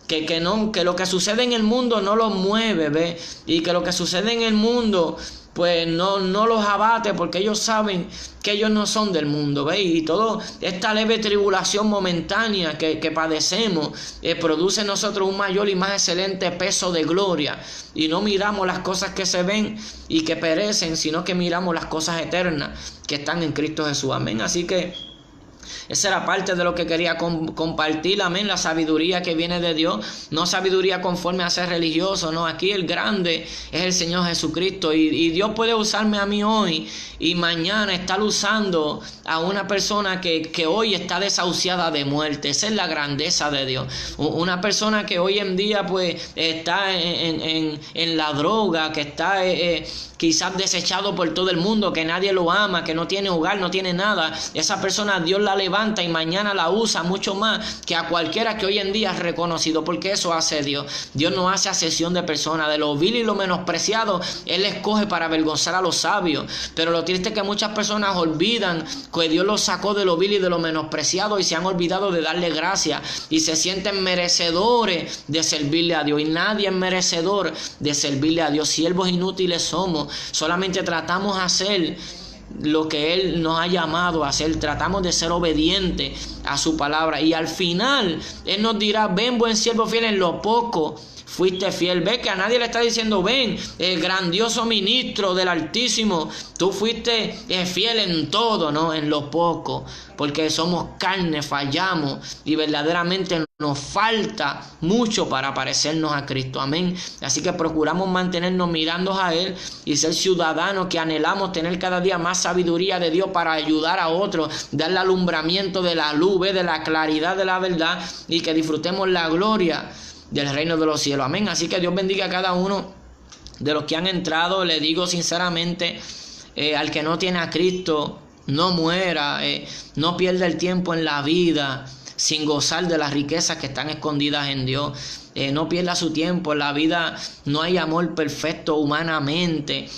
Speaker 1: que lo que sucede en el mundo no los mueve, ve, y que lo que sucede en el mundo pues no los abate, porque ellos saben que ellos no son del mundo, ¿ve? Y toda esta leve tribulación momentánea que padecemos produce en nosotros un mayor y más excelente peso de gloria, y no miramos las cosas que se ven y que perecen, sino que miramos las cosas eternas que están en Cristo Jesús, amén. Así que esa era parte de lo que quería compartir, amén, la sabiduría que viene de Dios, no sabiduría conforme a ser religioso, no, aquí el grande es el Señor Jesucristo, y Dios puede usarme a mí hoy y mañana estar usando a una persona que hoy está desahuciada de muerte. Esa es la grandeza de Dios, una persona que hoy en día pues está en la droga, que está quizás desechado por todo el mundo, que nadie lo ama, que no tiene hogar, no tiene nada. Esa persona Dios la levanta y mañana la usa mucho más que a cualquiera que hoy en día es reconocido, porque eso hace Dios. Dios no hace acepción de personas, de lo vil y lo menospreciado Él escoge para avergonzar a los sabios. Pero lo triste es que muchas personas olvidan que Dios los sacó de lo vil y de lo menospreciado y se han olvidado de darle gracias y se sienten merecedores de servirle a Dios, y nadie es merecedor de servirle a Dios. Siervos inútiles somos, solamente tratamos de hacer lo que Él nos ha llamado a hacer, tratamos de ser obedientes a su palabra, y al final Él nos dirá: ven, buen siervo fiel, en lo poco fuiste fiel. Ve que a nadie le está diciendo: ven, grandioso ministro del Altísimo, tú fuiste fiel en todo, no, en lo poco, porque somos carne, fallamos y verdaderamente nos falta mucho para parecernos a Cristo, amén. Así que procuramos mantenernos mirando a Él y ser ciudadanos que anhelamos tener cada día más sabiduría de Dios para ayudar a otros, darle alumbramiento de la luz, de la claridad de la verdad, y que disfrutemos la gloria del reino de los cielos, amén. Así que Dios bendiga a cada uno de los que han entrado. Le digo sinceramente, al que no tiene a Cristo, no muera, no pierda el tiempo en la vida sin gozar de las riquezas que están escondidas en Dios. No pierda su tiempo. En la vida no hay amor perfecto humanamente,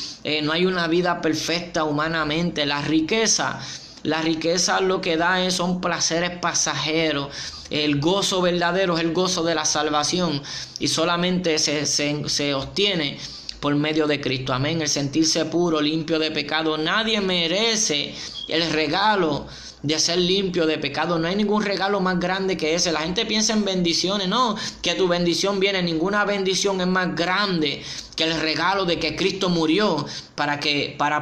Speaker 1: no hay una vida perfecta humanamente. La riqueza La riqueza lo que da son placeres pasajeros. El gozo verdadero es el gozo de la salvación y solamente se obtiene por medio de Cristo. Amén. El sentirse puro, limpio de pecado. Nadie merece el regalo de ser limpio de pecado. No hay ningún regalo más grande que ese. La gente piensa en bendiciones. No, que tu bendición viene. Ninguna bendición es más grande que el regalo de que Cristo murió para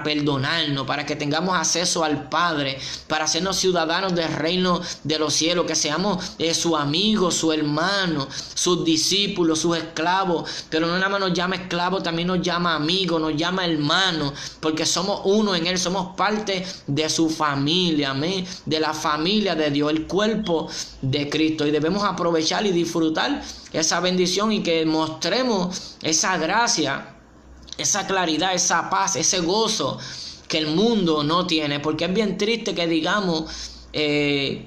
Speaker 1: perdonarnos, para que tengamos acceso al Padre, para hacernos ciudadanos del reino de los cielos, que seamos su amigo, su hermano, sus discípulos, sus esclavos. Pero no nada más nos llama esclavos, también nos llama amigo, nos llama hermano, porque somos uno en Él, somos parte de su familia, amén, de la familia de Dios, el cuerpo de Cristo. Y debemos aprovechar y disfrutar esa bendición y que mostremos esa gracia, esa claridad, esa paz, ese gozo que el mundo no tiene. Porque es bien triste que digamos,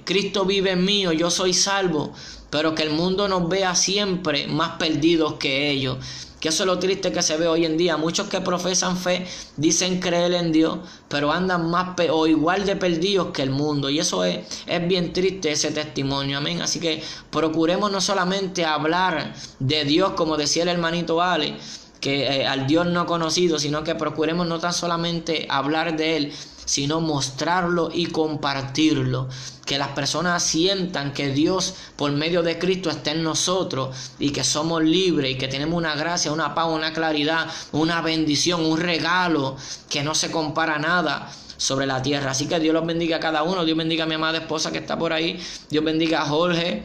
Speaker 1: Cristo vive en mí, yo soy salvo, pero que el mundo nos vea siempre más perdidos que ellos. Que eso es lo triste que se ve hoy en día. Muchos que profesan fe dicen creer en Dios, pero andan más o igual de perdidos que el mundo. Y eso es bien triste, ese testimonio. Amén. Así que procuremos no solamente hablar de Dios, como decía el hermanito Ale, que al Dios no conocido, sino que procuremos no tan solamente hablar de Él, sino mostrarlo y compartirlo. Que las personas sientan que Dios por medio de Cristo está en nosotros y que somos libres y que tenemos una gracia, una paz, una claridad, una bendición, un regalo que no se compara a nada sobre la tierra. Así que Dios los bendiga a cada uno. Dios bendiga a mi amada esposa que está por ahí. Dios bendiga a Jorge,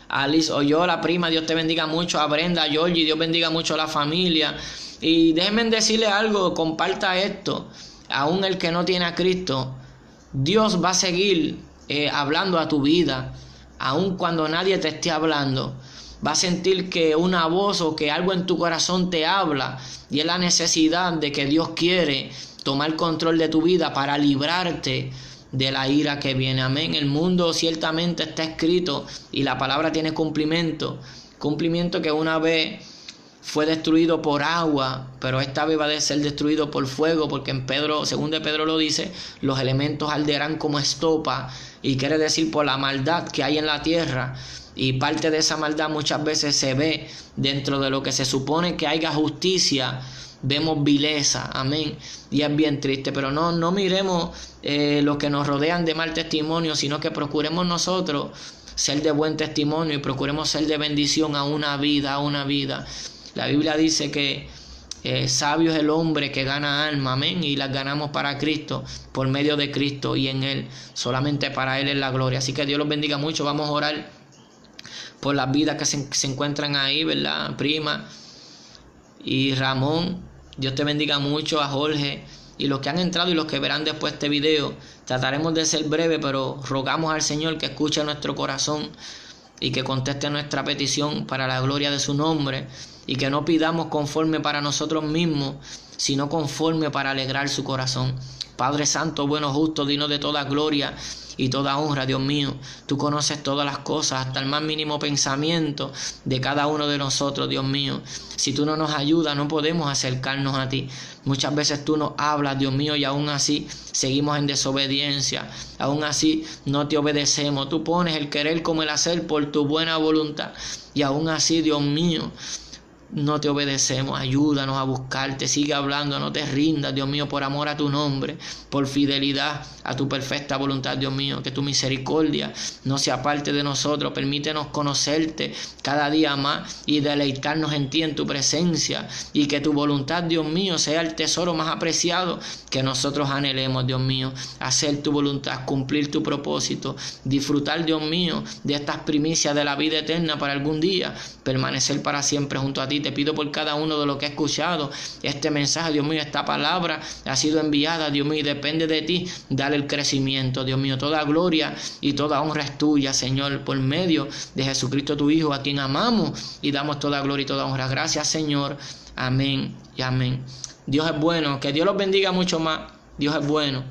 Speaker 1: a Alice Oyo, la prima. Dios te bendiga mucho. A Brenda, a Georgie. Dios bendiga mucho a la familia. Y déjenme decirle algo, comparta esto. Aún el que no tiene a Cristo, Dios va a seguir hablando a tu vida. Aun cuando nadie te esté hablando, va a sentir que una voz o que algo en tu corazón te habla. Y es la necesidad de que Dios quiere tomar control de tu vida para librarte de la ira que viene. Amén. El mundo ciertamente está escrito y la palabra tiene cumplimiento. Cumplimiento que una vez fue destruido por agua, pero esta vez va a ser destruido por fuego, porque en Pedro, según de Pedro lo dice, los elementos arderán como estopa, y quiere decir por la maldad que hay en la tierra. Y parte de esa maldad muchas veces se ve dentro de lo que se supone que haya justicia. Vemos vileza, amén, y es bien triste. Pero no miremos los que nos rodean de mal testimonio, sino que procuremos nosotros ser de buen testimonio y procuremos ser de bendición a una vida, La Biblia dice que sabio es el hombre que gana alma, amén, y las ganamos para Cristo, por medio de Cristo y en Él, solamente para Él es la gloria. Así que Dios los bendiga mucho. Vamos a orar por las vidas que se encuentran ahí, ¿verdad? Prima y Ramón, Dios te bendiga mucho. A Jorge y los que han entrado y los que verán después este video. Trataremos de ser breve, pero rogamos al Señor que escuche nuestro corazón y que conteste nuestra petición para la gloria de su nombre, y que no pidamos conforme para nosotros mismos, sino conforme para alegrar su corazón. Padre Santo, bueno, justo, digno de toda gloria y toda honra, Dios mío. Tú conoces todas las cosas, hasta el más mínimo pensamiento de cada uno de nosotros, Dios mío. Si tú no nos ayudas, no podemos acercarnos a ti. Muchas veces tú nos hablas, Dios mío, y aún así seguimos en desobediencia. Aún así no te obedecemos. Tú pones el querer como el hacer por tu buena voluntad. Y aún así, Dios mío, no te obedecemos. Ayúdanos a buscarte, sigue hablando, no te rindas, Dios mío, por amor a tu nombre, por fidelidad a tu perfecta voluntad, Dios mío. Que tu misericordia no se aparte de nosotros. Permítenos conocerte cada día más y deleitarnos en ti, en tu presencia, y que tu voluntad, Dios mío, sea el tesoro más apreciado que nosotros anhelemos, Dios mío. Hacer tu voluntad, cumplir tu propósito, disfrutar, Dios mío, de estas primicias de la vida eterna para algún día permanecer para siempre junto a ti. Te pido por cada uno de los que ha escuchado este mensaje, Dios mío. Esta palabra ha sido enviada, Dios mío, y depende de ti. Dale el crecimiento, Dios mío. Toda gloria y toda honra es tuya, Señor, por medio de Jesucristo tu Hijo, a quien amamos y damos toda gloria y toda honra. Gracias, Señor. Amén y amén. Dios es bueno. Que Dios los bendiga mucho más. Dios es bueno.